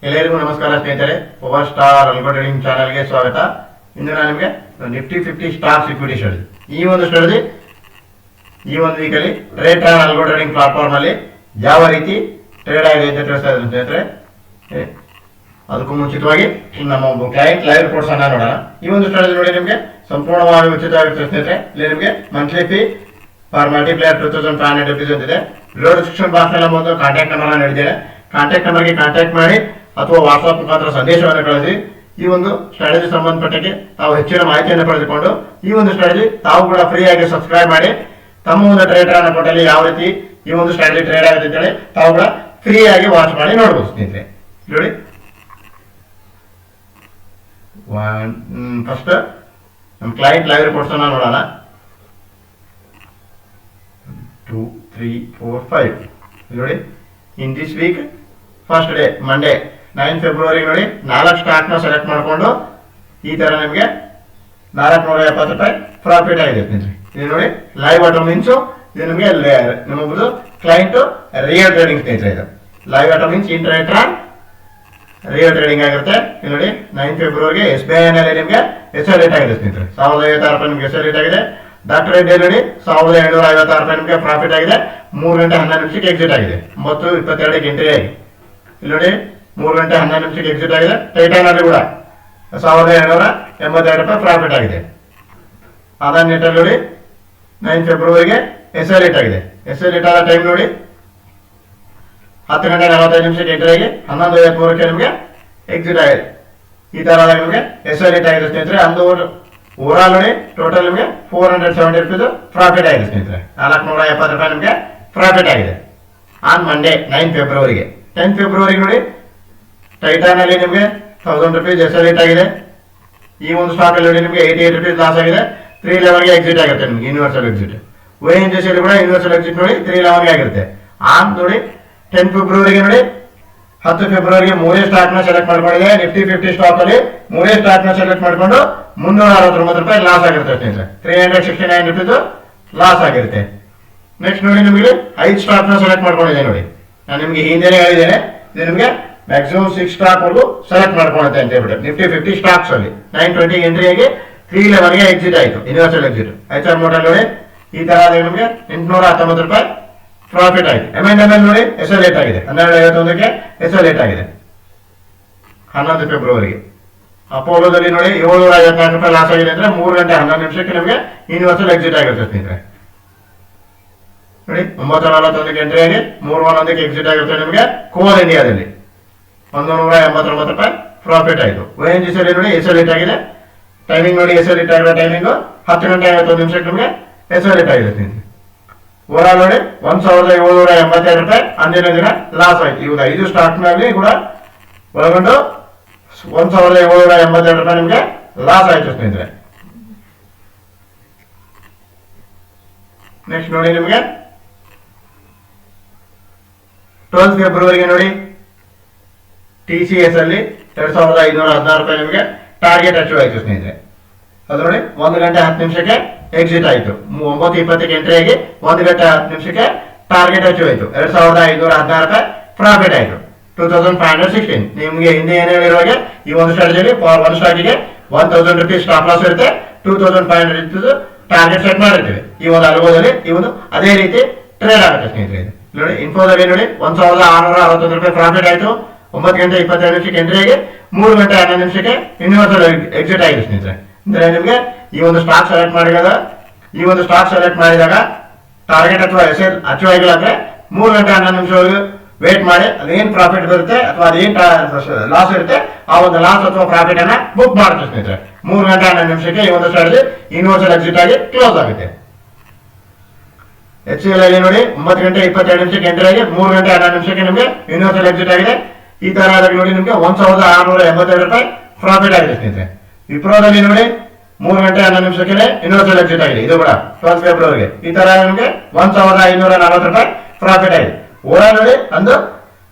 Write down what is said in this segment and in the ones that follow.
ಎಲ್ಲರಿಗೂ ನಮಸ್ಕಾರ ಸ್ನೇಹಿತರೆ. ಪವರ್ ಸ್ಟಾರ್ ಅಲ್ಗೋ ಟ್ರೇಡಿಂಗ್ ಚಾನಲ್ಗೆ ಸ್ವಾಗತ. ಇಂದು ನಾನು ನಿಮಗೆ ನಿಫ್ಟಿ 50 ಸ್ಟಾಕ್ಸ್ ಇಕ್ವಿಟಿ ಸ್ಟಡಿ, ಈ ಒಂದು ಸ್ಟಡಿ ಈ ಒಂದು ವೀಕಲ್ಲಿ ಟ್ರೇಡ್ ಟರ್ನ್ ಅಲ್ಗೋ ಟ್ರೇಡಿಂಗ್ ಪ್ಲಾಟ್ಫಾರ್ಮಲ್ಲಿ ಯಾವ ರೀತಿ ಟ್ರೇಡ್ ಆಗಿದೆ ಅಂತ ತಿಳಿಸ್ತಾ ಇದ್ದೀನಿ ಸ್ನೇಹಿತರೆ. ಅದಕ್ಕೂ ಮುಂಚಿತವಾಗಿ ನಮ್ಮ ಒಬ್ಬ ಕ್ಲೈಂಟ್ ಲೈವ್ ರಿಪೋರ್ಟ್ಸ್ ಅನ್ನ ನೋಡೋಣ. ಈ ಒಂದು ಸ್ಟಡಿ ನೋಡಿ ನಿಮಗೆ ಸಂಪೂರ್ಣವಾಗಿ ಉಚಿತವಾಗಿರುತ್ತೆ ಸ್ನೇಹಿತರೆ. ಇಲ್ಲಿ ನಿಮಗೆ monthly fee for multiplier 2500 rupees ಅಂತಿದೆ. ವಿಡಿಯೋ ಡಿಸ್ಕ್ರಿಪ್ಷನ್ ಬಾಕ್ಸ್ನಲ್ಲಿ ಒಂದು ಕಾಂಟ್ಯಾಕ್ಟ್ ನಂಬರ್ ನೀಡಿದ್ದೇನೆ. ಕಾಂಟ್ಯಾಕ್ಟ್ ನಂಬರ್ಗೆ ಕಾಂಟ್ಯಾಕ್ಟ್ ಮಾಡಿ ಅಥವಾ ವಾಟ್ಸ್ಆಪ್ ಮುಖಾಂತರ ಸಂದೇಶವನ್ನು ಕಳಿಸಿ ಈ ಒಂದು ಸ್ಟ್ರಾಟಜಿ ಸಂಬಂಧಪಟ್ಟಕ್ಕೆ ತಾವು ಹೆಚ್ಚಿನ ಮಾಹಿತಿಯನ್ನು ಪಡೆದುಕೊಂಡು ಈ ಒಂದು ಸ್ಟ್ರಾಟಜಿ ತಾವು ಕೂಡ ಫ್ರೀ ಆಗಿ ಸಬ್ಸ್ಕ್ರೈಬ್ ಮಾಡಿ ತಮ್ಮ ಒಂದು ಟ್ರೇಡರ್ ಅನ್ನ ಕೊಟ್ಟಲ್ಲಿ ಯಾವ ರೀತಿ ಈ ಒಂದು ಸ್ಟ್ರಾಟಜಿ ಟ್ರೇಡ್ ಆಗುತ್ತೆ ಅಂತೇಳಿ ತಾವು ಕೂಡ ಫ್ರೀ ಆಗಿ ವಾಚ್ ಮಾಡಿ ನೋಡ್ಬೋದು ಸ್ನೇಹಿತರೆ. ನೋಡಿ, ಫಸ್ಟ್ ನಮ್ಮ ಕ್ಲೈಂಟ್ ಲೈವ್ ರಿಪೋರ್ಟ್ಸ್ ಅನ್ನ ನೋಡೋಣ. 2, 3, 4, 5 ನೋಡಿ. In this week first day Monday 9 February ನೋಡಿ 4 ಸ್ಟಾಕ್ನ ಸೆಲೆಕ್ಟ್ ಮಾಡಿಕೊಂಡು ಈ ತರ ನಿಮಗೆ 470 ರೂಪಾಯಿ ಪ್ರಾಫಿಟ್ ಆಗಿದೆ ಸ್ನೇಹಿತರೆ. ಇದು ನೋಡಿ ಲೈವ್ ಆಟೋ ಮೀನ್ಸ್ ಇದು ನಿಮಗೆ ನಮ್ಮೊಬ್ಬರು ಕ್ಲೈಂಟ್ ರಿಯಲ್ ಟ್ರೇಡಿಂಗ್ ಸ್ನೇಹಿತರೆ. ಇದು live auto means internet real trading ಆಗಿರುತ್ತೆ. ಇಲ್ಲಿ ನೋಡಿ 9 ಫೆಬ್ರವರಿಗೆ SBI ನಲ್ಲಿ ನಿಮಗೆ ಹೆಸರು ರೇಟ್ ಆಗಿದೆ ಸ್ನೇಹಿತರೆ. 1056 ರೂಪಾಯಿ ನಿಮಗೆ ಹೆಸರು ರೇಟ್ ಆಗಿದೆ. ಡಾಕ್ಟರ್ ರೆಡ್ಡಿ ನೋಡಿ 1756 ರೂಪಾಯಿ ನಿಮಗೆ ಪ್ರಾಫಿಟ್ ಆಗಿದೆ. 3 ಗಂಟೆ 11 ನಿಮಿಷಕ್ಕೆ ಎಕ್ಸಿಟ್ ಆಗಿದೆ. 9:22ಕ್ಕೆ ಎಂಟ್ರಿ ಆಗಿ ಇಲ್ಲಿ ನೋಡಿ 3 ಗಂಟೆ 11 ನಿಮಿಷಕ್ಕೆ ಎಕ್ಸಿಟ್ ಆಗಿದೆ. ಟೈಟಾನ್ ಅಲ್ಲಿ ಕೂಡ 1782 ರೂಪಾಯಿ ಪ್ರಾಫಿಟ್ ಆಗಿದೆ. ಅದಾನ್ ನೆಟ್ ಅಲ್ಲಿ ನೋಡಿ 9 ಫೆಬ್ರವರಿಗೆ ಎಸ್ಎಲ್ ರೇಟ್ ಆಗಿದೆ. ಎಸ್ಎಲ್ ರೇಟ್ ಆದ ಟೈಮ್ ನೋಡಿ 10 ಗಂಟೆ 45 ನಿಮಿಷಕ್ಕೆ ಎಂಟ್ರಿ ಆಗಿ 11:53ಕ್ಕೆ ನಿಮಗೆ ಎಕ್ಸಿಟ್ ಆಗಿದೆ. ಈ ತರ ನಿಮಗೆ ಎಸ್ಎಲ್ ರೇಟ್ ಆಗಿದೆ ಸ್ನೇಹಿತರೆ. ಅಂದು ಓವರಾಲ್ ನೋಡಿ ಟೋಟಲ್ ನಿಮಗೆ 470 ರೂಪೀಸ್ ಪ್ರಾಫಿಟ್ ಆಗಿದೆ ಸ್ನೇಹಿತರೆ. 470 ರೂಪಾಯಿ ನಿಮಗೆ ಪ್ರಾಫಿಟ್ ಆಗಿದೆ ಆನ್ ಮಂಡೇ 9 ಫೆಬ್ರವರಿಗೆ. 10 ಫೆಬ್ರವರಿಗೆ ನೋಡಿ ಟೈಟಾನ್ ಅಲ್ಲಿ ನಿಮಗೆ 1000 ರೂಪೀಸ್ ಎಸ್ ರೇಟ್ ಆಗಿದೆ. ಈ ಒಂದು ಸ್ಟಾಕ್ ಅಲ್ಲಿ ನೋಡಿ ನಿಮಗೆ 88 ರೂಪೀಸ್ ಲಾಸ್ ಆಗಿದೆ. 311ಗೆ ಎಕ್ಸಿಟ್ ಆಗುತ್ತೆ ನಿಮಗೆ ಯೂನಿವರ್ಸಲ್ ಎಕ್ಸಿಟ್. ONGC ಕೂಡ ಯೂನಿವರ್ಸಲ್ ಎಕ್ಸಿಟ್ ನೋಡಿ 311ಗೆ ಆಗಿರುತ್ತೆ. ಆನ್ ನೋಡಿ 10 ಫೆಬ್ರವರಿಗೆ ನೋಡಿ 10 ಫೆಬ್ರವರಿಗೆ 3 ಸ್ಟಾಕ್ ನ ಸೆಲೆಕ್ಟ್ ಮಾಡ್ಕೊಂಡಿದೆ. ನಿಫ್ಟಿ 50 ಸ್ಟಾಕ್ ಅಲ್ಲಿ 3 ಸ್ಟಾಕ್ ನ ಸೆಲೆಕ್ಟ್ ಮಾಡಿಕೊಂಡು 369 ರೂಪಾಯಿ ಲಾಸ್ ಆಗಿರುತ್ತೆ ಸ್ನೇಹಿತರೆ. 369 ರೂಪೀಸ್ ಲಾಸ್ ಆಗಿರುತ್ತೆ. ನೆಕ್ಸ್ಟ್ ನೋಡಿ ನಿಮಗೆ 5 ಸ್ಟಾಕ್ ನ ಸೆಲೆಕ್ಟ್ ಮಾಡ್ಕೊಂಡಿದೆ ನೋಡಿ. ನಾನು ನಿಮಗೆ ಹಿಂದೆನೇ ಹೇಳಿದ್ದೇನೆ ಇದು ನಿಮಗೆ ಮ್ಯಾಕ್ಸಿಮಮ್ 6 ಸ್ಟಾಕ್ ವರೆಗೂ ಸೆಲೆಕ್ಟ್ ಮಾಡ್ಕೊಳ್ಳುತ್ತೆ ಅಂತ ಹೇಳ್ಬಿಟ್ಟು. ನಿಫ್ಟಿ 50 ಸ್ಟಾಕ್ಸ್ ಅಲ್ಲಿ 920 ಎಂಟ್ರಿ ಆಗಿ 311ಗೆ ಎಕ್ಸಿಟ್ ಆಯಿತು, ಯೂನಿವರ್ಸಲ್ ಎಕ್ಸಿಟ್. ಐಚರ್ ಮೋಟಲ್ ನೋಡಿ ಈ ತರ ನಿಮಗೆ 819 ರೂಪಾಯಿ ಪ್ರಾಫಿಟ್ ಆಗಿದೆ. M&M ನೋಡಿ ಎಸ್ಎಲ್ ರೇಟ್ ಆಗಿದೆ 1251ಕ್ಕೆ ಎಸ್ಎಲ್ ರೇಟ್ ಆಗಿದೆ 11 ಫೆಬ್ರವರಿಗೆ. ಅಪೋಲೋದಲ್ಲಿ ನೋಡಿ 754 ರೂಪಾಯಿ ಲಾಸ್ ಆಗಿದೆ ಅಂದ್ರೆ 3 ಗಂಟೆ 11 ನಿಮಿಷಕ್ಕೆ ನಿಮಗೆ ಯೂನಿವರ್ಸಲ್ ಎಕ್ಸಿಟ್ ಆಗಿರುತ್ತೆ ಸ್ನೇಹಿತರೆ. ನೋಡಿ 941ಕ್ಕೆ ಎಂಟ್ರಿ ಆಗಿ 311ಕ್ಕೆ ಎಕ್ಸಿಟ್ ಆಗಿರುತ್ತೆ ನಿಮಗೆ. ಕೋಲ್ ಇಂಡಿಯಾದಲ್ಲಿ 189 ರೂಪಾಯಿ ಪ್ರಾಫಿಟ್ ಆಯಿತು. ONGC ನೋಡಿ ಎಸ್ಎಲ್ ರೇಟ್ ಆಗಿದೆ. ಟೈಮಿಂಗ್ ನೋಡಿ ಎಸ್ಎಲ್ ರೇಟ್ ಆಗಿರೋ ಟೈಮಿಂಗ್ 10 ಗಂಟೆ 51 ನಿಮಿಷಕ್ಕೆ ನಿಮಗೆ ಎಸ್ಎಲ್ ರೇಟ್ ಆಗಿದೆ ಸ್ನೇಹಿತರೆ. ಓವರಾಲ್ ನೋಡಿ 1782 ರೂಪಾಯಿ ಅಂದಿನ ದಿನ ಲಾಸ್ ಆಯ್ತು. ಇವಾಗ 5 ಸ್ಟಾಕ್ ನಲ್ಲಿ ಕೂಡ ಒಳಗೊಂಡು 1782 ರೂಪಾಯಿ ನಿಮಗೆ ಲಾಸ್ ಆಯ್ತು ಸ್ನೇಹಿತರೆ. ನೆಕ್ಸ್ಟ್ ನೋಡಿ ನಿಮಗೆ 12 ಫೆಬ್ರವರಿಗೆ ನೋಡಿ TCS ಅಲ್ಲಿ 2516 ರೂಪಾಯಿ ನಿಮಗೆ ಟಾರ್ಗೆಟ್ ಅಚೀವ್ ಆಯ್ತು ಸ್ನೇಹಿತರೆ. ಅದು ನೋಡಿ 1 ಗಂಟೆ 10 ನಿಮಿಷಕ್ಕೆ ಎಕ್ಸಿಟ್ ಆಯಿತು. 9:20ಕ್ಕೆ ಎಂಟ್ರಿ ಆಗಿ 1 ಗಂಟೆ 10 ನಿಮಿಷಕ್ಕೆ ಟಾರ್ಗೆಟ್ ಅಚೀವ್ ಆಯಿತು. 2516 ರೂಪಾಯಿ ಪ್ರಾಫಿಟ್ ಆಯಿತು. 2516 ನಿಮಗೆ ಹಿಂದೆ ಏನು ಹೇಳಿರುವಾಗ ಈ ಒಂದು ಸ್ಟ್ರಾಟಜಿಯಲ್ಲಿ ಫಾರ್ 1 ಸ್ಟಾಕಿಗೆ 1000 ರೂಪೀಸ್ ಸ್ಟಾಪ್ ಲಾಸ್ ಇರುತ್ತೆ. 2500 ರೂಪೀಸ್ ಟಾರ್ಗೆಟ್ ಸೆಟ್ ಮಾಡಿರ್ತೀವಿ. ಈ ಒಂದು ಅಲ್ಗೋದಲ್ಲಿ ಈ ಒಂದು ಅದೇ ರೀತಿ ಟ್ರೇಡ್ ಆಗುತ್ತೆ ಸ್ನೇಹಿತರೆ. ನೋಡಿ ಇನ್ಫೋದಲ್ಲಿ ನೋಡಿ 1661 ರೂಪಾಯಿ ಪ್ರಾಫಿಟ್ ಆಯಿತು. 9 ಗಂಟೆ 22 ನಿಮಿಷಕ್ಕೆ ಎಂಟ್ರಿ ಆಗಿ 3 ಗಂಟೆ 11 ನಿಮಿಷಕ್ಕೆ ಯೂನಿವರ್ಸಲ್ ಎಕ್ಸಿಟ್ ಆಗಿದೆ ಸ್ನೇಹಿತರೆ. ಅಂದ್ರೆ ನಿಮಗೆ ಈ ಒಂದು ಸ್ಟಾಕ್ ಸೆಲೆಕ್ಟ್ ಮಾಡಿದಾಗ ಟಾರ್ಗೆಟ್ ಅಥವಾ ಎಸ್ಎಲ್ ಅಚೀವ್ ಆಗಿಲ್ಲ ಅಂದ್ರೆ 3 ಗಂಟೆ 11 ನಿಮಿಷವರೆಗೂ ವೇಟ್ ಮಾಡಿ ಅದೇನ್ ಪ್ರಾಫಿಟ್ ಬರುತ್ತೆ ಅಥವಾ ಅದೇನ್ ಲಾಸ್ ಇರುತ್ತೆ ಆ ಒಂದು ಲಾಸ್ ಅಥವಾ ಪ್ರಾಫಿಟ್ ಅನ್ನ ಬುಕ್ ಮಾಡುತ್ತೆ ಸ್ನೇಹಿತರೆ. 3 ಗಂಟೆ 11 ನಿಮಿಷಕ್ಕೆ ಈ ಒಂದು ಸ್ಟ್ರಾಟಜಿ ಯೂನಿವರ್ಸಲ್ ಎಕ್ಸಿಟ್ ಆಗಿ ಕ್ಲೋಸ್ ಆಗುತ್ತೆ. HCL ಅಲ್ಲಿ ನೋಡಿ 9 ಗಂಟೆ 22 ನಿಮಿಷಕ್ಕೆ ಎಂಟ್ರಿ ಆಗಿ 3 ಗಂಟೆ 11 ನಿಮಿಷಕ್ಕೆ ನಿಮಗೆ ಯೂನಿವರ್ಸಲ್ ಎಕ್ಸಿಟ್ ಆಗಿದೆ. ಈ ತರ ನೋಡಿ ನಿಮಗೆ 1682 ರೂಪಾಯಿ ಪ್ರಾಫಿಟ್ ಆಗಿದೆ ಸ್ನೇಹಿತರೆ. ವಿಪ್ರೋದಲ್ಲಿ ನೋಡಿ 3 ಗಂಟೆ 11 ನಿಮಿಷಕ್ಕೆ ಯೂನಿವರ್ಸಲ್ ಎಕ್ಸಿಟ್ ಆಗಿದೆ. ಇದು ಕೂಡ 12 ಫೆಬ್ರವರಿಗೆ ಈ ತರ ನಿಮಗೆ 1540 ರೂಪಾಯಿ ಪ್ರಾಫಿಟ್ ಆಗಿದೆ. ಓವರಾಲ್ ನೋಡಿ ಅಂದು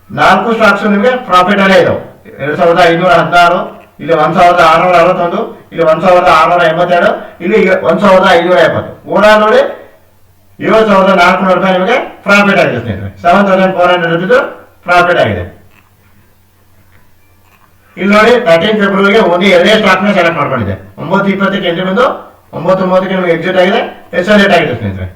4 ಸ್ಟಾಕ್ಸ್ ನಿಮಗೆ ಪ್ರಾಫಿಟ್ ಅಲ್ಲೇ ಇದಾವೆ. 2516, ಇಲ್ಲಿ 1661, ಇಲ್ಲಿ 1682, ಇಲ್ಲಿ 1570. ಓವರಾಲ್ ನೋಡಿ 7400 ರೂಪಾಯಿ ನಿಮಗೆ ಪ್ರಾಫಿಟ್ ಆಗಿದೆ ಸ್ನೇಹಿತರೆ. 7400 ರೂಪೀಸ್ ಪ್ರಾಫಿಟ್ ಆಗಿದೆ. ಇಲ್ಲಿ ನೋಡಿ 13 ಫೆಬ್ರವರಿಗೆ ಒಂದು ಎರಡೇ ಸ್ಟಾಕ್ ನ ಸೆಲೆಕ್ಟ್ ಮಾಡ್ಕೊಂಡಿದೆ. 9:20ಕ್ಕೆ ಎಂಟ್ರಿ ಬಂದು 9:30ಕ್ಕೆ ನಿಮಗೆ ಎಕ್ಸಿಟ್ ಆಗಿದೆ, SL ರೇಟ್ ಆಗಿದೆ ಸ್ನೇಹಿತರೆ.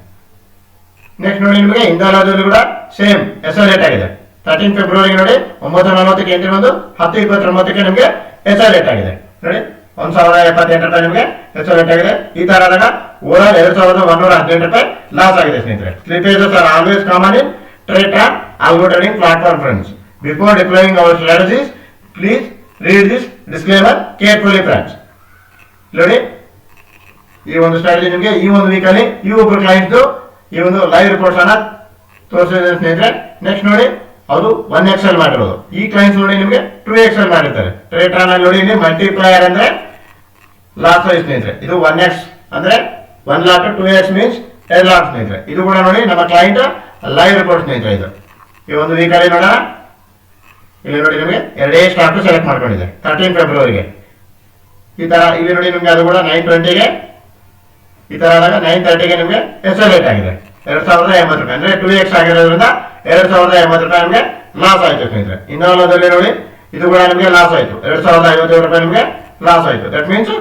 ನೆಕ್ಸ್ಟ್ ನೋಡಿ ನಿಮಗೆ ಇಂದಾಲದಲ್ಲಿ ಕೂಡ ಸೇಮ್ SL ರೇಟ್ ಆಗಿದೆ. 13 ಫೆಬ್ರವರಿಗೆ ನೋಡಿ 9:40ಕ್ಕೆ ಎಂಟ್ರಿ ಬಂದು 10:29ಕ್ಕೆ ನಿಮಗೆ SL ರೇಟ್ ಆಗಿದೆ ನೋಡಿ 1078 ರೂಪಾಯಿ ನಿಮಗೆ SL ರೇಟ್ ಆಗಿದೆ. ಈ ತರ ಆದಾಗ ಓವರ್ 2118 ರೂಪಾಯಿ ಲಾಸ್ ಆಗಿದೆ ಸ್ನೇಹಿತರೆ. Slippages are always common in Trade Track algo trading platform friends. Before deploying our strategies, please read this disclaimer carefully friends. ನೋಡಿ ಈ ಒಂದು ಸ್ಟ್ರಾಟಜಿ ನಿಮಗೆ ಈ ಒಂದು ವೀಕ್ ಅಲ್ಲಿ ಈ ಒಬ್ಬರು ಕ್ಲೈಂಟ್ ಈ ಒಂದು ಲೈವ್ ರಿಪೋರ್ಟ್ಸ್ ಅನ್ನ ತೋರಿಸಿದ್ರೆ ಸ್ನೇಹಿತರೆ. ನೆಕ್ಸ್ಟ್ ನೋಡಿ ಅದು 1XL ಮಾಡಿರೋದು. ಈ ಕ್ಲೈಂಟ್ಸ್ ನೋಡಿ ನಿಮಗೆ 2XL ಮಾಡಿರ್ತಾರೆ. ಟ್ರೇಡ್ ಟ್ರಾನ್ ನೋಡಿ ಇಲ್ಲಿ ಮಲ್ಟಿಪ್ಲೈಯರ್ ಅಂದ್ರೆ ಲಾಸ್ ವೈಸ್ ಸ್ನೇಹಿತರೆ. ಇದು 1x ಅಂದ್ರೆ 1 lakh 2x ಮೀನ್ಸ್ 10 lakh ಸ್ನೇಹಿತರೆ. ಇದು ಕೂಡ ನೋಡಿ ನಮ್ಮ ಕ್ಲೈಂಟ್ ಲೈವ್ ರಿಪೋರ್ಟ್ ಸ್ನೇಹಿತರೆ. ಇದು ಈ ಒಂದು ವೀಕ್ ಅಲ್ಲಿ ನೋಡೋಣ. ಇಲ್ಲಿ ನೋಡಿ ನಿಮಗೆ ಎರಡೇ ಸ್ಟಾಕ್ ಸೆಲೆಕ್ಟ್ ಮಾಡ್ಕೊಂಡಿದೆ 13 ಫೆಬ್ರವರಿಗೆ. ಈ ತರ ಇಲ್ಲಿ ನೋಡಿ ನಿಮಗೆ ಅದು ಕೂಡ 9:20ಗೆ ಈ ತರ ಆದಾಗ 9:30ಗೆ ನಿಮಗೆ SL ರೇಟ್ ಆಗಿದೆ 2080 ರೂಪಾಯಿ ಅಂದ್ರೆ 2x ಆಗಿರೋದ್ರಿಂದ 2080 ರೂಪಾಯಿ ನಿಮಗೆ ಲಾಸ್ ಆಯ್ತು ಸ್ನೇಹಿತರೆ. ಇನ್ನೊಂದಲ್ಲಿ ನೋಡಿ ಇದು ಕೂಡ ನಿಮಗೆ ಲಾಸ್ ಆಯ್ತು 2057 ರೂಪಾಯಿ ನಿಮಗೆ ಲಾಸ್ ಆಯ್ತು. ದಟ್ ಮೀನ್ಸ್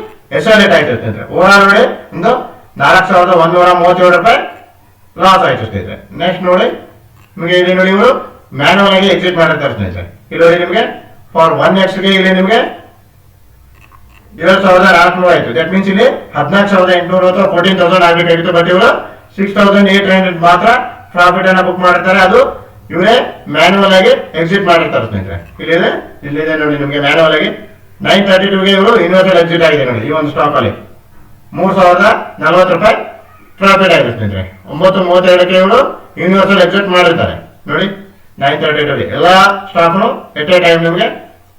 SL ರೇಟ್ ಆಯ್ತು ಸ್ನೇಹಿತರೆ. ಓವರ್ ನೋಡಿ ಒಂದು 4137 ರೂಪಾಯಿ ಲಾಸ್ ಆಯ್ತು ಸ್ನೇಹಿತರೆ. ನೆಕ್ಸ್ಟ್ ನೋಡಿ ನಿಮಗೆ ಇಲ್ಲಿ ನೋಡಿ ಇವರು ಮ್ಯಾನುವಲ್ ಆಗಿ ಎಕ್ಸಿಟ್ ಮಾಡಿರ್ತಾರೆ ಸ್ನೇಹಿತರೆ. ಇಲ್ಲಿ ನೋಡಿ ನಿಮಗೆ ಫಾರ್ 1xಗೆ ಇಲ್ಲಿ ನಿಮಗೆ 7,400 ಆಯ್ತು. ದಟ್ ಮೀನ್ಸ್ ಇಲ್ಲಿ 14,800 ಅಥವಾ 14,000 ಆಗ್ಬೇಕಾಗಿತ್ತು. ಬಟ್ ಇವರು 6,800 ಮಾತ್ರ ಪ್ರಾಫಿಟ್ ಅನ್ನ ಬುಕ್ ಮಾಡಿರ್ತಾರೆ. ಅದು ಇವರೇ ಮ್ಯಾನುವಲ್ ಆಗಿ ಎಕ್ಸಿಟ್ ಮಾಡಿರ್ತಾರೆ ಸ್ನೇಹಿತರೆ. ಇಲ್ಲಿದೆ ನೋಡಿ ನಿಮಗೆ ಮ್ಯಾನುವಲ್ ಆಗಿ 9:32ಗೆ ಇವರು ಯೂನಿವರ್ಸಲ್ ಎಕ್ಸಿಟ್ ಆಗಿದೆ ನೋಡಿ. ಈ ಒಂದು ಸ್ಟಾಕ್ ಅಲ್ಲಿ 3,040 ರೂಪಾಯಿ ಪ್ರಾಫಿಟ್ ಆಗಿದೆ ಸ್ನೇಹಿತರೆ. 9:32ಕ್ಕೆ ಇವರು ಯೂನಿವರ್ಸಲ್ ಎಕ್ಸಿಟ್ ಮಾಡಿರ್ತಾರೆ ನೋಡಿ 9:32ಗೆ ಎಲ್ಲ ಸ್ಟಾಕ್ನು ಎಟ್ ಎ ಟೈಮ್ ನಿಮಗೆ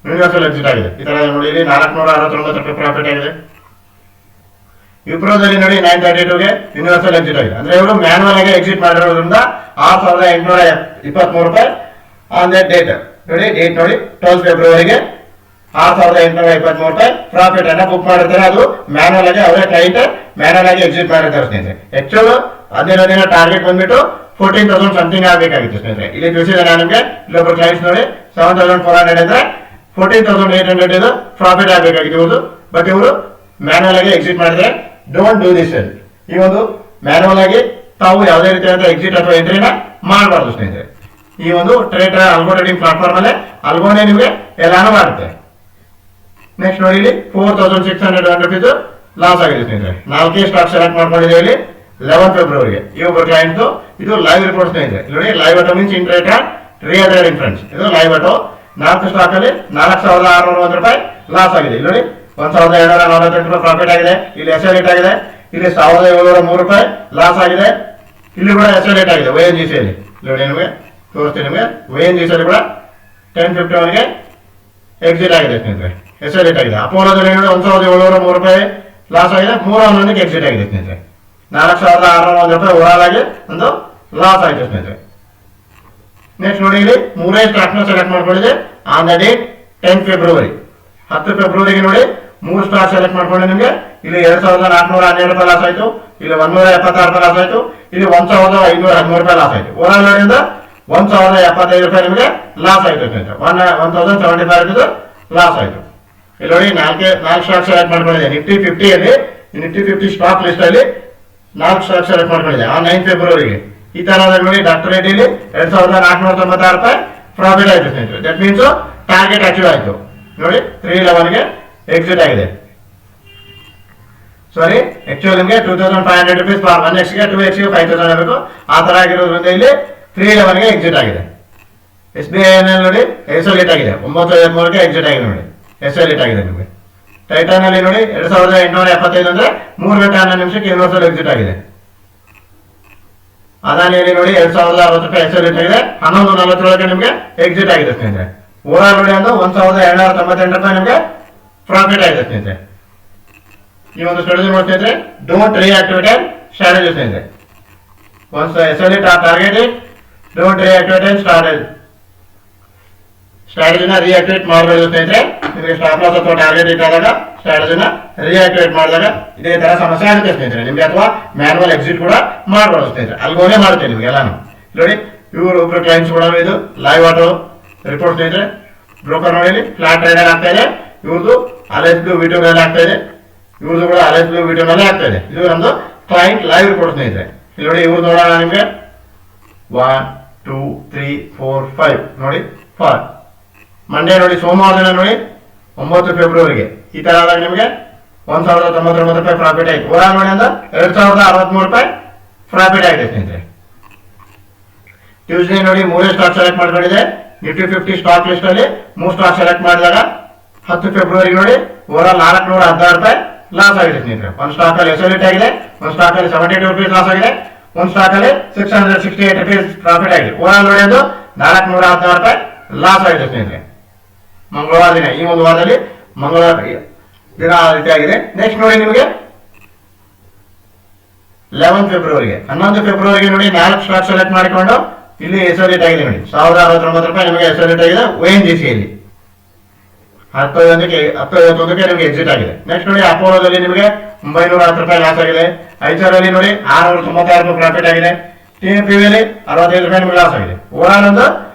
ಯೂನಿವರ್ಸಲ್ ಎಕ್ಸಿಟ್ ಆಗಿದೆ. ಈ ತರ ನೋಡಿ ಇಲ್ಲಿ 469 ರೂಪಾಯಿ ಪ್ರಾಫಿಟ್ ಆಗಿದೆ. ವಿಪ್ರೋದಲ್ಲಿ ನೋಡಿ 9:32ಗೆ ಯೂನಿವರ್ಸಲ್ ಎಕ್ಸಿಟ್ ಆಗಿದೆ. ಅಂದ್ರೆ ಇವರು ಮ್ಯಾನುವಲ್ ಆಗಿ ಎಕ್ಸಿಟ್ ಮಾಡಿರೋದ್ರಿಂದ 6,823 ರೂಪಾಯಿ ಆನ್ ದಟ್ ಡೇಟ್ ನೋಡಿ. ಡೇಟ್ ನೋಡಿ 12 ಫೆಬ್ರವರಿಗೆ 6,823 ರೂಪಾಯಿ ಪ್ರಾಫಿಟ್ ಅನ್ನ ಬುಕ್ ಮಾಡಿರ್ತಾರೆ. ಅದು ಮ್ಯಾನುವಲ್ ಆಗಿ ಅವರೇ ಕ್ಲೈಂಟ್ ಮ್ಯಾನುವಲ್ ಆಗಿ ಎಕ್ಸಿಟ್ ಮಾಡಿರ್ತಾರೆ ಸ್ನೇಹಿತರೆ. ಆಕ್ಚುಲ್ 11 ದಿನ ಟಾರ್ಗೆಟ್ ಬಂದ್ಬಿಟ್ಟು 14,000 ಸಮಥಿಂಗ್ ಆಗಬೇಕಾಗಿತ್ತು ಸ್ನೇಹಿತರೆ. ಇಲ್ಲಿ ತಿಳಿಸಿದೆ ನಾನು ನಿಮಗೆ. ಇಲ್ಲೊಬ್ಬರು ಕ್ಲೈಂಟ್ಸ್ ನೋಡಿ 7,400 ಅಂದ್ರೆ 14,800 ಇದು ಪ್ರಾಫಿಟ್ ಆಗಬೇಕಾಗಿತ್ತು ಇವರು. ಬಟ್ ಇವರು ಮ್ಯಾನುವಲ್ ಆಗಿ ಎಕ್ಸಿಟ್ ಮಾಡಿದ್ರೆ ಡೋಂಟ್ ಡೂ ದಿಸ್. ಈ ಒಂದು ಮ್ಯಾನುವಲ್ ಆಗಿ ತಾವು ಯಾವುದೇ ರೀತಿಯಾದ ಎಕ್ಸಿಟ್ ಅಥವಾ ಎಂಟ್ರಿನ ಮಾಡಬಾರ್ದು ಸ್ನೇಹಿತರೆ. ಈ ಒಂದು ಟ್ರೇಡ್ ಅಲ್ಗೋ ಟ್ರೇಡಿಂಗ್ ಪ್ಲಾಟ್ಫಾರ್ಮ್ ಅಲ್ಲೇ ಅಲ್ಗೋನೇ ನಿಮಗೆ ಎಲ್ಲಾನು ಮಾಡುತ್ತೆ. ನೆಕ್ಸ್ಟ್ ನೋಡಿ ಇಲ್ಲಿ 4,600 rupees ಲಾಸ್ ಆಗಿದೆ ಸ್ನೇಹಿತರೆ. 4 ಸ್ಟಾಕ್ ಸೆಲೆಕ್ಟ್ ಮಾಡ್ಕೊಂಡಿದೆ ಇಲ್ಲಿ 11 ಫೆಬ್ರವರಿಗೆ. ಈ ಒಬ್ಬರು ಕ್ಲೈಂಟ್ ಇದು ಲೈವ್ ರಿಪೋರ್ಟ್ ಸ್ನೇಹಿತರೆ. ನೋಡಿ live auto means in trade real trading friends. ಇದು ಲೈವ್ ಆಟೋ 4 ಸ್ಟಾಕ್ ಅಲ್ಲಿ 4,601 ರೂಪಾಯಿ ಲಾಸ್ ಆಗಿದೆ. ಇಲ್ಲಿ ನೋಡಿ 1,748 ರೂಪಾಯಿ ಪ್ರಾಫಿಟ್ ಆಗಿದೆ. ಇಲ್ಲಿ SL ರೇಟ್ ಆಗಿದೆ. ಇಲ್ಲಿ 1,703 ರೂಪಾಯಿ ಲಾಸ್ ಆಗಿದೆ. ಇಲ್ಲಿ ಕೂಡ SL ರೇಟ್ ಆಗಿದೆ ONGC ಅಲ್ಲಿ. ನೋಡಿ ನಿಮಗೆ ತೋರಿಸ್ತೀನಿ. ನಿಮಗೆ ONGC ಅಲ್ಲಿ ಕೂಡ 10:51ಗೆ ಎಕ್ಸಿಟ್ ಆಗಿದೆ ಸ್ನೇಹಿತರೆ. SL ರೇಟ್ ಆಗಿದೆ. ಅಪೋಲೋದಲ್ಲಿ ನೋಡಿ 1,703 ರೂಪಾಯಿ ಲಾಸ್ ಆಗಿದೆ. 311ಕ್ಕೆ ಎಕ್ಸಿಟ್ ಆಗಿದೆ ಸ್ನೇಹಿತರೆ. 4,601 ರೂಪಾಯಿ ಓವರ್ ಆಗಿ ಒಂದು ಲಾಸ್ ಆಯ್ತು ಸ್ನೇಹಿತರೆ. ನೆಕ್ಸ್ಟ್ ನೋಡಿ ಇಲ್ಲಿ 3 ಸ್ಟಾಕ್ ನ ಸೆಲೆಕ್ಟ್ ಮಾಡ್ಕೊಂಡಿದೆ ಆನ್ ದ ಡೇಟ್ 10 ಫೆಬ್ರವರಿ. 10 ಫೆಬ್ರವರಿಗೆ ನೋಡಿ 3 ಸ್ಟಾಕ್ ಸೆಲೆಕ್ಟ್ ಮಾಡ್ಕೊಂಡು ನಿಮಗೆ ಇಲ್ಲಿ 2,412 ರೂಪಾಯಿ ಲಾಸ್ ಆಯ್ತು. ಇಲ್ಲಿ 176 ರೂಪಾಯಿ ಲಾಸ್ ಆಯ್ತು. ಇಲ್ಲಿ 1,513 ರೂಪಾಯಿ ಲಾಸ್ ಆಯ್ತು. ಓವರ್ ಆಲ್ 1,075 ರೂಪಾಯಿ ನಿಮಗೆ ಲಾಸ್ ಆಯ್ತು ಸ್ನೇಹಿತರೆ. 1,075 ರೂಪಾಯಿ ಲಾಸ್ ಆಯ್ತು. ಇಲ್ಲಿ ನೋಡಿ 4 ಸ್ಟಾಕ್ ಸೆಲೆಕ್ಟ್ ಮಾಡ್ಕೊಂಡಿದೆ. ನಿಫ್ಟಿ 50 ಅಲ್ಲಿ ನಿಫ್ಟಿ 50 ಸ್ಟಾಕ್ ಲಿಸ್ಟ್ ಅಲ್ಲಿ 4 ಸ್ಟಾಕ್ ಸೆಲೆಕ್ಟ್ ಮಾಡ್ಕೊಂಡಿದೆ ಆ 9 ಫೆಬ್ರವರಿಗೆ. ಈ ತರ ನೋಡಿ ಡಾಕ್ಟರ್ ರೆಡ್ಡಿಲಿ 2,496 ರೂಪಾಯಿ ಪ್ರಾಫಿಟ್ ಆಯ್ತು ಸ್ನೇಹಿತರೆ. ದಟ್ ಮೀನ್ಸ್ ಟಾರ್ಗೆಟ್ ಅಚೀವ್ ಆಯ್ತು ನೋಡಿ. 311ಗೆ ಎಕ್ಸಿಟ್ ಆಗಿದೆ. ಸಾರಿ ಆಕ್ಚುಲಿ ನಿಮಗೆ 2,500 ರೂಪೀಸ್ ಫಾರ್ 1xಗೆ 2xಗೆ 5,000 ಆಗಬೇಕು. ಆ ತರ ಆಗಿರೋದ್ರಿಂದ ಇಲ್ಲಿ 311ಗೆ ಎಕ್ಸಿಟ್ ಆಗಿದೆ. SBI ನೋಡಿ SL ರೇಟ್ ಆಗಿದೆ 953ಕ್ಕೆ ಎಕ್ಸಿಟ್ ಆಗಿದೆ ನೋಡಿ. SL ರೇಟ್ ಆಗಿದೆ ನಿಮಗೆ. ಟೈಟಾನ್ ಅಲ್ಲಿ ನೋಡಿ 2,875 ಅಂದ್ರೆ 3 ಗಂಟೆ 11 ನಿಮಿಷಕ್ಕೆ ಯೂನಿವರ್ಸಲ್ ಎಕ್ಸಿಟ್ ಆಗಿದೆ. ಅದಾನಿಯಲ್ಲಿ ನೋಡಿ 2,060 ರೂಪಾಯಿ SL ರೇಟ್ ಆಗಿದೆ. 11:47ಕ್ಕೆ ನಿಮಗೆ ಎಕ್ಸಿಟ್ ಆಗಿದೆ ಸ್ನೇಹಿತರೆ. ಓವರ್ ನೋಡಿ ಒಂದು 1,298 ರೂಪಾಯಿ ನಿಮಗೆ ಪ್ರಾಫಿಟ್ ಆಗಿದೆ ಸ್ನೇಹಿತರೆ. ಈ ಒಂದು ಸ್ಟ್ರಾಟಜಿ ನೋಡಿ ಸ್ನೇಹಿತರೆ. ಡೋಂಟ್ ರಿಯಾಕ್ಟಿವೇಟ್ ಸ್ಟ್ರಾಟಜಿ ಸ್ನೇಹಿತರೆ. Once SL target don't reactivate ಸ್ಟ್ರಾಟಜಿನ ರಿಯಾಕ್ಟಿವೇಟ್ ಮಾಡಬಹುದು ಸ್ನೇಹಿತರೆ. ನಿಮಗೆ ಸ್ಟಾಪ್ ಲಾಸ್ ಅಥವಾ ಟಾರ್ಗೆಟ್ ಇಟ್ಟಾಗ ಸ್ಟ್ರಾಟಜಿನ ರಿಯಾಕ್ಟಿವೇಟ್ ಮಾಡಿದಾಗ ಇದೇ ತರ ಸಮಸ್ಯೆ ಆಗುತ್ತೆ ಸ್ನೇಹಿತರೆ ನಿಮಗೆ. ಅಥವಾ ಮ್ಯಾನುವಲ್ ಎಕ್ಸಿಟ್ ಕೂಡ ಮಾಡಬಹುದು ಸ್ನೇಹಿತರೆ. ಅಲ್ಗೋನೇ ಮಾಡುತ್ತೆ ನಿಮಗೆ ಎಲ್ಲಾನು. ನೋಡಿ ಇವರು ಒಬ್ರು ಕ್ಲೈಂಟ್ಸ್ ಕೂಡ ಇದು ಲೈವ್ ಆಟೋ ರಿಪೋರ್ಟ್ ಸ್ನೇಹಿತರೆ. ಬ್ರೋಕರ್ ನೋಡಿ ಫ್ಲಾಟ್ ಟ್ರೇಡ್ ಆಗ್ತಾ ಇದೆ. ಇವ್ರದ್ದು ಅಲೈಸ್ ಬ್ಲೂ ವಿಟೋ ಮೇಲೆ ಆಗ್ತಾ ಇದೆ, ಇವ್ರದ್ದು ಕೂಡ ಅಲೈಸ್ ಬ್ಲೂ ವಿಟೋ ಮೇಲೆ ಆಗ್ತಾ ಇದೆ. ಇದು ನಮ್ದು ಕ್ಲೈಂಟ್ ಲೈವ್ ರಿಪೋರ್ಟ್ ಸ್ನೇಹಿತರೆ. ಇಲ್ಲಿ ನೋಡಿ ಇವ್ರು ನೋಡೋಣ ನಿಮ್ಗೆ 1 2 3 4 5 ನೋಡಿ 4 ಮಂಡೇ ನೋಡಿ ಸೋಮವಾರ ದಿನ ನೋಡಿ 9 ಫೆಬ್ರವರಿಗೆ ಈ ತರ ಆದಾಗ ನಿಮಗೆ 1099 ರೂಪಾಯಿ ಪ್ರಾಫಿಟ್ ಆಯ್ತು. ಓವರ್ ನೋಡಿ ಅಂದ್ರೆ 2063 ರೂಪಾಯಿ ಪ್ರಾಫಿಟ್ ಆಗಿದೆ ಸ್ನೇಹಿತರೆ. ಟ್ಯೂಸ್ಡೇ ನೋಡಿ 3 ಸ್ಟಾಕ್ ಸೆಲೆಕ್ಟ್ ಮಾಡ್ಕೊಂಡಿದೆ. ನಿಫ್ಟಿ 50 ಸ್ಟಾಕ್ ಲಿಸ್ಟ್ ಅಲ್ಲಿ 3 ಸ್ಟಾಕ್ ಸೆಲೆಕ್ಟ್ ಮಾಡಿದಾಗ 10 ಫೆಬ್ರವರಿ ನೋಡಿ ಓವರ್ 416 ರೂಪಾಯಿ ಲಾಸ್ ಆಗಿದೆ ಸ್ನೇಹಿತರೆ. ಒಂದು ಸ್ಟಾಕ್ ಅಲ್ಲಿ ಎಸೋಲೇಟ್ ಆಗಿದೆ, ಒಂದು ಸ್ಟಾಕ್ ಅಲ್ಲಿ 72 ರೂಪೀಸ್ ಲಾಸ್ ಆಗಿದೆ, ಒಂದು ಸ್ಟಾಕ್ ಅಲ್ಲಿ 668 ರೂಪೀಸ್ ಪ್ರಾಫಿಟ್ ಆಗಿದೆ. ಓವರ್ ನೋಡಿ ಅದು 416 ರೂಪಾಯಿ ಲಾಸ್ ಆಗಿದೆ ಸ್ನೇಹಿತರೆ. ಮಂಗಳವಾರ ದಿನ ಈ ಒಂದು ವಾರದಲ್ಲಿ ಮಂಗಳವಾರ ದಿನ ಆ ರೀತಿ ಆಗಿದೆ. ನೆಕ್ಸ್ಟ್ ನೋಡಿ ನಿಮಗೆ 11 ಫೆಬ್ರವರಿಗೆ 11 ಫೆಬ್ರವರಿಗೆ ನೋಡಿ 4 ಸ್ಟಾಕ್ ಸೆಲೆಕ್ಟ್ ಮಾಡಿಕೊಂಡು ಇಲ್ಲಿ ಎಸೋಲೇಟ್ ಆಗಿದೆ ನೋಡಿ 1069 ರೂಪಾಯಿ ನಿಮಗೆ ಎಸೋಲೇಟ್ ಆಗಿದೆ. ONGC ಯಲ್ಲಿ 1051ಕ್ಕೆ ನಿಮಗೆ ಎಕ್ಸಿಟ್ ಆಗಿದೆ. ನೆಕ್ಸ್ಟ್ ನೋಡಿ ಅಪೋಲೋದಲ್ಲಿ ನಿಮಗೆ 910 ರೂಪಾಯಿ ಲಾಸ್ ಆಗಿದೆ. ಐಚರಲ್ಲಿ ನೋಡಿ 696 ರೂಪಾಯಿ ಪ್ರಾಫಿಟ್ ಆಗಿದೆ. TMPV ಯಲ್ಲಿ 65 ರೂಪಾಯಿ ನಿಮಗೆ ಲಾಸ್ ಆಗಿದೆ. ಓವರ್ ಒಂದು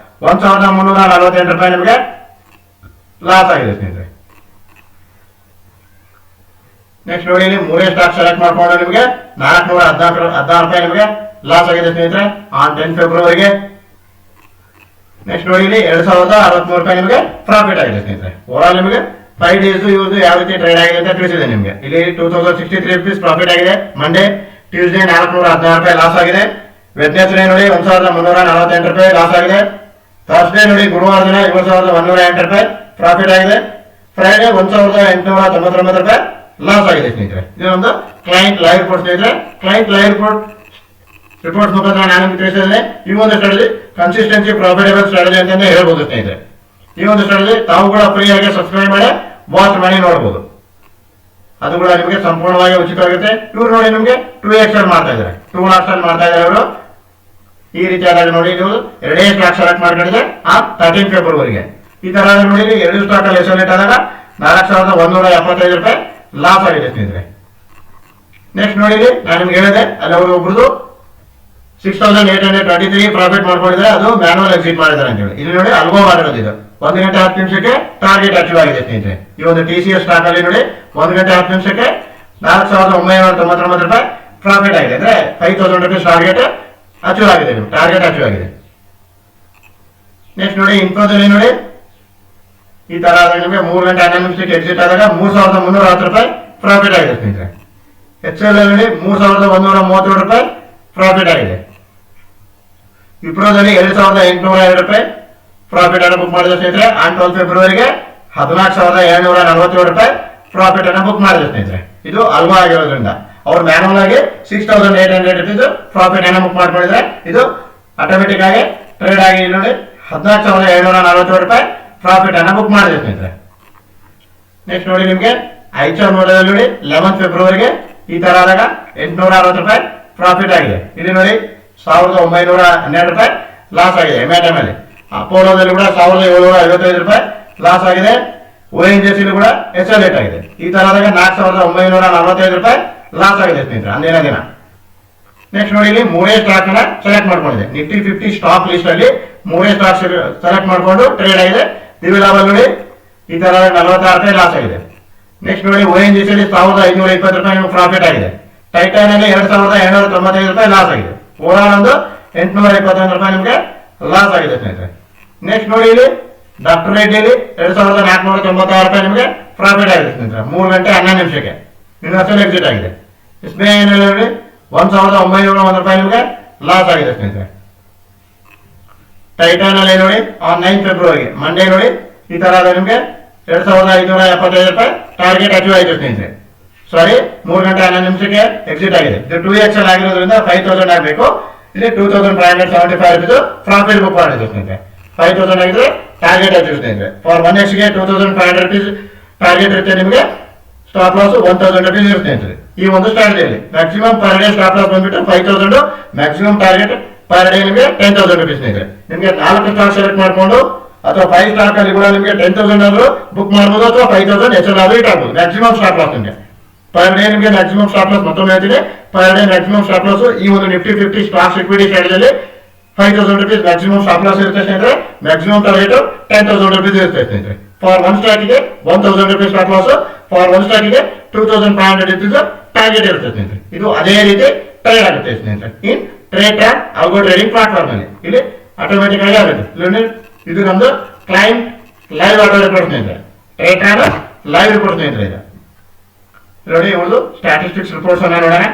1348 ರೂಪಾಯಿ ನಿಮಗೆ ಲಾಸ್ ಆಗಿದೆ ಸ್ನೇಹಿತರೆ. ನೆಕ್ಸ್ಟ್ ನೋಡಿ ಇಲ್ಲಿ 3 ಸ್ಟಾಕ್ ಸೆಲೆಕ್ಟ್ ಮಾಡ್ಕೊಂಡು ನಿಮಗೆ 416 ರೂಪಾಯಿ ನಿಮಗೆ ಲಾಸ್ ಆಗಿದೆ ಸ್ನೇಹಿತರೆ ಆನ್ 10 ಫೆಬ್ರವರಿಗೆ. ನೆಕ್ಸ್ಟ್ ನೋಡಿ ಇಲ್ಲಿ 2063 ರೂಪಾಯಿ ನಿಮಗೆ ಪ್ರಾಫಿಟ್ ಆಗಿದೆ ಸ್ನೇಹಿತರೆ. ಓವರ್ ನಿಮಗೆ 5 ಡೇಸ್ ಇವ್ರದ್ದು ಯಾವ ರೀತಿ ಟ್ರೇಡ್ ಆಗಿದೆ ಅಂತ ತಿಳಿಸಿದೆ ನಿಮಗೆ. ಇಲ್ಲಿ 2063 ರೂಪೀಸ್ ಪ್ರಾಫಿಟ್ ಆಗಿದೆ. ಮಂಡೇ ಟ್ಯೂಸ್ಡೇ 416 ರೂಪಾಯಿ ಲಾಸ್ ಆಗಿದೆ. ವೆಡ್ನೆಸ್ಡೇ ನೋಡಿ 1348 ರೂಪಾಯಿ ಲಾಸ್ ಆಗಿದೆ. ಥರ್ಸ್ಡೇ ನೋಡಿ ಗುರುವಾರ ದಿನ 7108 ರೂಪಾಯಿ ಪ್ರಾಫಿಟ್ ಆಗಿದೆ. ಫ್ರೈಡೆ 1899 ರೂಪಾಯಿ ಲಾಸ್ ಆಗಿದೆ ಸ್ನೇಹಿತರೆ. ಇದು ಒಂದು ಕ್ಲೈಂಟ್ ಲೈವ್ ರಿಪೋರ್ಟ್ ಸ್ನೇಹಿತರೆ. ಕ್ಲೈಂಟ್ ಲೈವ್ ರಿಪೋರ್ಟ್ ಮುಖಾಂತರ ನಾನು ತಿಳಿಸಿದ್ದೇನೆ. ಈ ಒಂದು ಸ್ಟ್ರಾಟಜಿ ಕನ್ಸಿಸ್ಟೆನ್ಸಿ ಪ್ರಾಫಿಟೇಬಲ್ ಸ್ಟ್ರಾಟಜಿ ಅಂತಾನೆ ಹೇಳ್ಬೋದು ಸ್ನೇಹಿತರೆ. ಈ ಒಂದು ಸ್ಟ್ರಾಟಜಿ ತಾವು ಕೂಡ ಫ್ರೀ ಆಗಿ ಸಬ್ಸ್ಕ್ರೈಬ್ ಮಾಡಿ ವಾಚ್ ಮಾಡಿ ನೋಡಬಹುದು. ಅದು ಕೂಡ ನಿಮಗೆ ಸಂಪೂರ್ಣವಾಗಿ ಉಚಿತವಾಗುತ್ತೆ. ಇವ್ರು ನೋಡಿ ನಿಮಗೆ 2x ಮಾಡ್ತಾ ಇದ್ದಾರೆ, 2 ಲಾಕ್ಸ್ ಮಾಡ್ತಾ ಇದ್ದಾರೆ ಅವರು. ಈ ರೀತಿ ಆದಾಗ ನೋಡಿ ನೀವು 2 ಸ್ಟಾಕ್ ಸೆಲೆಕ್ಟ್ ಮಾಡ್ಕೊಂಡಿದೆ ಆ 13 ಫೆಬ್ರವರಿಗೆ. ಈ ತರ ನೋಡಿ 2 ಸ್ಟಾಕ್ ಅಲ್ಲಿ ಎಸೋಲೇಟ್ ಆದಾಗ 4175 ರೂಪಾಯಿ ಲಾಸ್ ಆಗಿದೆ ಸ್ನೇಹಿತರೆ. ನೆಕ್ಸ್ಟ್ ನೋಡಿ ನಾನು ನಿಮ್ಗೆ ಹೇಳಿದೆ ಅಲ್ಲಿ ಅವರು ಒಬ್ರದ್ದು 6823 ಪ್ರಾಫಿಟ್ ಮಾಡ್ಕೊಂಡಿದ್ದಾರೆ, ಅದು ಮ್ಯಾನುವಲ್ ಎಕ್ಸಿಟ್ ಮಾಡಿದ್ದಾರೆ ಅಂತ ಹೇಳಿ. ಇಲ್ಲಿ ನೋಡಿ ಅಲ್ಗೋ ಮಾಡಿರೋದು ಇದು 1 ಗಂಟೆ 10 ನಿಮಿಷಕ್ಕೆ ಟಾರ್ಗೆಟ್ ಅಚೀವ್ ಆಗಿದೆ ಸ್ನೇಹಿತರೆ. ಈ ಒಂದು TCS ಸ್ಟಾಕ್ ಅಲ್ಲಿ ನೋಡಿ 1 ಗಂಟೆ 10 ನಿಮಿಷಕ್ಕೆ 4999 ರೂಪಾಯಿ ಪ್ರಾಫಿಟ್ ಆಗಿದೆ. ಅಂದ್ರೆ 5000 ರೂಪೀಸ್ ಟಾರ್ಗೆಟ್ ಅಚೀವ್ ಆಗಿದೆ, ಟಾರ್ಗೆಟ್ ಅಚೀವ್ ಆಗಿದೆ. ನೆಕ್ಸ್ಟ್ ನೋಡಿ ಇನ್ಫೋದಲ್ಲಿ ನೋಡಿ ಈ ತರ ಆದಾಗ ನಿಮಗೆ 3 ಗಂಟೆ 11 ನಿಮಿಷಕ್ಕೆ ಎಕ್ಸಿಟ್ ಆದಾಗ 3310 ರೂಪಾಯಿ ಪ್ರಾಫಿಟ್ ಆಗಿದೆ ಸ್ನೇಹಿತರೆ. HL ನೋಡಿ 3137 ರೂಪಾಯಿ ಪ್ರಾಫಿಟ್ ಆಗಿದೆ. ವಿಪ್ರೋದಲ್ಲಿ 2802 ರೂಪಾಯಿ ಪ್ರಾಫಿಟ್ ಅನ್ನು ಬುಕ್ ಮಾಡಿದ ಸ್ನೇಹಿತರೆ. ಆನ್ 12 ಫೆಬ್ರವರಿಗೆ 14747 ರೂಪಾಯಿ ಪ್ರಾಫಿಟ್ ಅನ್ನು ಬುಕ್ ಮಾಡಿದ ಸ್ನೇಹಿತರೆ. ಇದು ಅಲ್ವಾ ಆಗಿರೋದ್ರಿಂದ ಅವ್ರು ಮ್ಯಾನುವಲ್ ಆಗಿ 6800 ರೂಪೀಸ್ ಪ್ರಾಫಿಟ್ ಅನ್ನು ಬುಕ್ ಮಾಡ್ಕೊಂಡಿದ್ದಾರೆ. ಇದು ಆಟೋಮೆಟಿಕ್ ಆಗಿ ಟ್ರೇಡ್ ಆಗಿ ನೋಡಿ 14747 ರೂಪಾಯಿ ಪ್ರಾಫಿಟ್ ಅನ್ನು ಬುಕ್ ಮಾಡಿದೆ ಸ್ನೇಹಿತರೆ. ನೆಕ್ಸ್ಟ್ ನೋಡಿ ನಿಮಗೆ ಐಚರ್ ನೋಡೋದಲ್ಲಿ ನೋಡಿ 11 ಫೆಬ್ರವರಿಗೆ ಈ ತರ ಆದಾಗ 860 ರೂಪಾಯಿ ಪ್ರಾಫಿಟ್ ಆಗಿದೆ. ಇಲ್ಲಿ ನೋಡಿ 1912 ರೂಪಾಯಿ ಲಾಸ್ ಆಗಿದೆ MATM ಅಲ್ಲಿ. ಅಪೋಲೋದಲ್ಲಿ ಕೂಡ 1755 ರೂಪಾಯಿ ಲಾಸ್ ಆಗಿದೆ. ONGC ಕೂಡ ಎಸೋಲೇಟ್ ಆಗಿದೆ. ಈ ತರ ಆದಾಗ 4945 ರೂಪಾಯಿ ಲಾಸ್ ಆಗಿದೆ ಸ್ನೇಹಿತರೆ ಅಂದಿನ ದಿನ. ನೆಕ್ಸ್ಟ್ ನೋಡಿ ಇಲ್ಲಿ 3 ಸ್ಟಾಕ್ ನ ಸೆಲೆಕ್ಟ್ ಮಾಡ್ಕೊಂಡಿದೆ. ನಿಫ್ಟಿ 50 ಸ್ಟಾಕ್ ಲಿಸ್ಟ್ ಅಲ್ಲಿ 3 ಸ್ಟಾಕ್ ಸೆಲೆಕ್ಟ್ ಮಾಡ್ಕೊಂಡು ಟ್ರೇಡ್ ಆಗಿದೆ. ದಿವಿಲಾಬಲ್ ನೋಡಿ ಈ ತರ 46 ರೂಪಾಯಿ ಲಾಸ್ ಆಗಿದೆ. ನೆಕ್ಸ್ಟ್ ನೋಡಿ ONGC ಅಲ್ಲಿ 1520 ರೂಪಾಯಿ ನಿಮಗೆ ಪ್ರಾಫಿಟ್ ಆಗಿದೆ. ಟೈಟಾನ್ ಅಲ್ಲಿ 2795 ರೂಪಾಯಿ ಲಾಸ್ ಆಗಿದೆ. ಓವರ್ ಒಂದು 821 ರೂಪಾಯಿ ನಿಮಗೆ ಲಾಸ್ ಆಗಿದೆ ಸ್ನೇಹಿತರೆ. ನೆಕ್ಸ್ಟ್ ನೋಡಿ ಇಲ್ಲಿ ಡಾಕ್ಟರ್ ರೆಡ್ಡಿಯಲ್ಲಿ 2496 ರೂಪಾಯಿ ನಿಮಗೆ ಪ್ರಾಫಿಟ್ ಆಗಿದೆ ಸ್ನೇಹಿತರೆ 3 ಗಂಟೆ 11 ನಿಮಿಷಕ್ಕೆ ಇನ್ನೊಂದ್ಸಲ ಎಕ್ಸಿಟ್ ಆಗಿದೆ. SBI ನೋಡಿ 1901 ರೂಪಾಯಿ ನಿಮಗೆ ಲಾಸ್ ಆಗಿದೆ ಸ್ನೇಹಿತರೆ. ಟೈಟಾನ್ ಅಲ್ಲಿ ನೋಡಿ ಆನ್ 9 ಫೆಬ್ರವರಿಗೆ ಮಂಡೇ ನೋಡಿ ಈ ತರ ನಿಮಗೆ 2575 ರೂಪಾಯಿ ಟಾರ್ಗೆಟ್ ಅಚೀವ್ ಆಯಿತು ಸ್ನೇಹಿತರೆ. ಸಾರಿ 3 ಗಂಟೆ 11 ನಿಮಿಷಕ್ಕೆ ಎಕ್ಸಿಟ್ ಆಗಿದೆ. ಇದು 2XL ಆಗಿರೋದ್ರಿಂದ 5000 ಆಗಬೇಕು. ಇಲ್ಲಿ 2575 ರೂಪೀಸ್ ಪ್ರಾಫಿಟ್ ಬುಕ್ ಮಾಡಿದ್ರು ಸ್ನೇಹಿತರೆ. 5000 ಆಗಿದ್ರೆ ಟಾರ್ಗೆಟ್ ಅಚೀವ್ ಸ್ನೇಹಿತರೆ. ಫಾರ್ 1X ಗೆ 2500 ರೂಪೀಸ್ ಟಾರ್ಗೆಟ್ ಇರುತ್ತೆ ನಿಮಗೆ. ಸ್ಟಾಪ್ ಲಾಸ್ 1000 ರೂಪೀಸ್ ಇರುತ್ತೆ ಸ್ನೇಹಿತರೆ. ಈ ಒಂದು ಸ್ಟ್ರಾಟಜಿಯಲ್ಲಿ maximum per day stop loss ಬಂದ್ಬಿಟ್ಟು 5000, ಮ್ಯಾಕ್ಸಿಮಮ್ ಟಾರ್ಗೆಟ್ ಪರ್ ಡೇ ನಿಮಗೆ 10000 ರೂಪೀಸ್ ಸ್ನೇಹಿತರೆ. ನಿಮಗೆ 4 ಸ್ಟಾಕ್ ಸೆಲೆಕ್ಟ್ ಮಾಡಿಕೊಂಡು ಅಥವಾ 5 ಸ್ಟಾಕ್ ಅಲ್ಲಿ ಕೂಡ ನಿಮಗೆ 10000 ಆದ್ರೂ ಬುಕ್ ಮಾಡಬಹುದು ಅಥವಾ 5000 HL ಆದ್ರೂ ಇಟ್ ಆಗ್ಬೋದು. ಮ್ಯಾಕ್ಸಿಮಮ್ ಸ್ಟಾಪ್ ಲಾಸ್ ನಿಮಗೆ ಪರ್ ಡೇ ನಿಮಗೆ ಮ್ಯಾಕ್ಸಿಮಮ್ ಸ್ಟಾಪ್ ಲಾಸ್ ಮತ್ತೊಮ್ಮೆ ಹೇಳ್ತೀನಿ. Per day maximum stop loss ಈ ಒಂದು ನಿಫ್ಟಿ 50 ಸ್ಟಾಕ್ ಇಕ್ವಿಟಿ ಸ್ಟ್ರಾಟಜಿಯಲ್ಲಿ 5,000 rupees maximum stop loss ಇರುತ್ತೆ ಸ್ನೇಹಿತರೆ. ಮ್ಯಾಕ್ಸಿಮಮ್ ಟಾರ್ಗೆಟ್ 10,000 rupees ಇರುತ್ತೆ ಸ್ನೇಹಿತರೆ. ಫಾರ್ ಒನ್ ಸ್ಟಾಕಿಗೆ 1,000 rupees stop loss, for one ಸ್ಟಾಕಿಗೆ 2,500 rupees ಟಾರ್ಗೆಟ್ ಇರುತ್ತೆ ಸ್ನೇಹಿತರೆ. ಇದು ಅದೇ ರೀತಿ ಟ್ರೇಡ್ ಆಗುತ್ತೆ ಸ್ನೇಹಿತರೆ. In Trade Track algo trading platform ಅಲ್ಲಿ ಇಲ್ಲಿ ಆಟೋಮೆಟಿಕ್ ಆಗಿ ಆಗುತ್ತೆ. ಇಲ್ಲಿ ಇದು ನಮ್ದು ಕ್ಲೈಂಟ್ ಲೈವ್ ಆಟೋ ರಿಪೋರ್ಟ್ ಸ್ನೇಹಿತರೆ. ಟ್ರೇಡ್ ಟ್ರ್ಯಾಕ್ ಲೈವ್ ರಿಪೋರ್ಟ್ ಸ್ನೇಹಿತರೆ. ಇದು ನೋಡಿ ಒಂದು ಸ್ಟ್ಯಾಟಿಸ್ಟಿಕ್ಸ್ ರಿಪೋರ್ಟ್ಸ್ ಅನ್ನ ನೋಡೋಣ.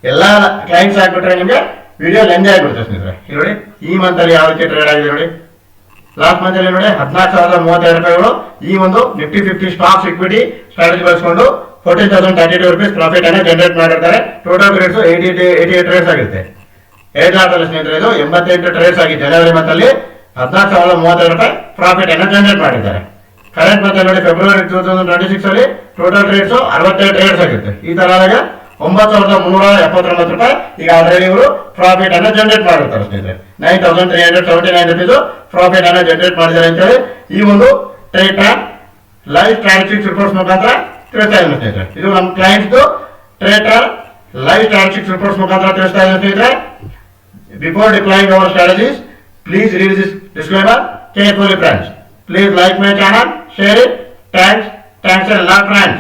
ಎಲ್ಲಾ ಕ್ಲೈಂಟ್ಸ್ ಆಗ್ಬಿಟ್ರೆ ನಿಮಗೆ ವಿಡಿಯೋ ಲೆಂದಿ ಆಗಿಬಿಡುತ್ತೆ ಸ್ನೇಹಿತರೆ. ನೋಡಿ ಈ ಮಂತ್ ಅಲ್ಲಿ ಯಾವ ರೀತಿ ಟ್ರೇಡ್ ಆಗಿದೆ ನೋಡಿ. ಲಾಸ್ಟ್ ಮಂತ್ ಅಲ್ಲಿ ನೋಡಿ 14,032 ರೂಪಾಯಿಗಳು ಈ ಒಂದು ನಿಫ್ಟಿ 50 ಸ್ಟಾಕ್ಸ್ ಇಕ್ವಿಟಿ ಸ್ಟ್ರಾಟಜಿ ಬಳಸಿಕೊಂಡು 14,032 rupees ಪ್ರಾಫಿಟ್ ಅನ್ನ ಜನರೇಟ್ ಮಾಡಿರ್ತಾರೆ. ಟೋಟಲ್ ಟ್ರೇಡ್ಸ್ 88 ಟ್ರೇಡ್ಸ್ ಆಗುತ್ತೆ. 8 ಲಾಟ್ ಅಲ್ಲಿ ಸ್ನೇಹಿತರೆ ಇದು 88 ಟ್ರೇಡ್ಸ್ ಆಗಿ ಜನವರಿ ಮಂತ್ ಅಲ್ಲಿ 14,032 ರೂಪಾಯಿ ಪ್ರಾಫಿಟ್ ಅನ್ನ ಜನರೇಟ್ ಮಾಡಿದ್ದಾರೆ. ಕರೆಂಟ್ ಮಂತ್ ನೋಡಿ ಫೆಬ್ರವರಿ 2026 ಅಲ್ಲಿ ಟೋಟಲ್ ಟ್ರೇಡ್ಸ್ 67 ಟ್ರೇಡ್ಸ್ ಆಗುತ್ತೆ. ಈ ತರ ಆದಾಗ 9,379 ರೂಪಾಯಿ ಈಗ ಆಲ್ರೆಡಿ ಇವರು ಪ್ರಾಫಿಟ್ ಅನ್ನ ಜನರೇಟ್ ಮಾಡಿರ್ತಾರೆ ಸ್ನೇಹಿತರೆ. 9,379 rupees ಪ್ರಾಫಿಟ್ ಅನ್ನ ಜನರೇಟ್ ಮಾಡಿದ್ದಾರೆ ಅಂತ ಹೇಳಿ ಈ ಒಂದು ಟ್ರೇಡ್ ಲೈವ್ ಸ್ಟ್ರಾಟಜಿಕ್ ರಿಪೋರ್ಟ್ಸ್ ಮುಖಾಂತರ ತಿಳಿಸ್ತಾ ಇದ್ದೀನಿ ಸ್ನೇಹಿತರೆ. ಇದು ನಮ್ಮ clients trade live strategic reports ಮುಖಾಂತರ ತಿಳಿಸ್ತಾ ಇದ್ದೀನಿ ಸ್ನೇಹಿತರೆ. Before deploying our strategies please read this disclaimer carefully friends. Please like my channel, share it. Thanks a lot friends.